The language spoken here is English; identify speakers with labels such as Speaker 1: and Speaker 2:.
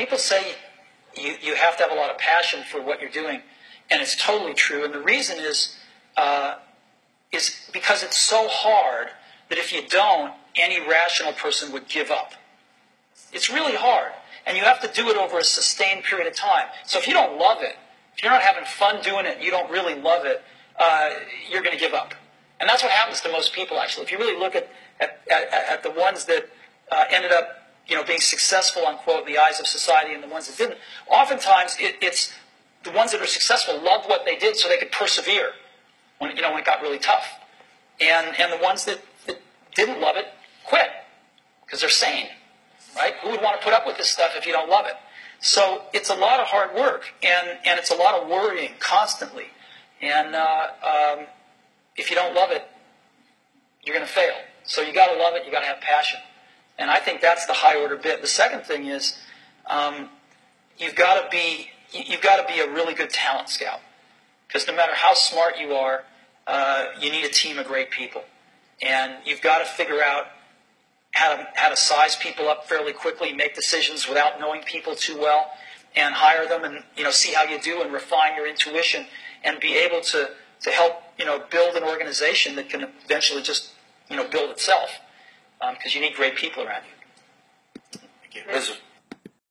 Speaker 1: People say you have to have a lot of passion for what you're doing, and it's totally true. And the reason is because it's so hard that if you don't, any rational person would give up. It's really hard, and you have to do it over a sustained period of time. So if you don't love it, if you're not having fun doing it, you don't really love it, you're going to give up. And that's what happens to most people, actually. If you really look at the ones that ended up being successful, unquote, in the eyes of society and the ones that didn't, oftentimes it's the ones that are successful loved what they did so they could persevere when it got really tough. And the ones that didn't love it quit because they're sane, right? Who would want to put up with this stuff if you don't love it? So it's a lot of hard work, and it's a lot of worrying constantly. And if you don't love it, you're going to fail. So you got to love it. You got to have passion. And I think that's the high order bit. The second thing is you've got to be a really good talent scout, because no matter how smart you are, you need a team of great people, and you've got to figure out how to size people up fairly quickly, make decisions without knowing people too well, and hire them, and see how you do, and refine your intuition, and be able to help build an organization that can eventually just build itself, because you need great people around you.
Speaker 2: Thank you.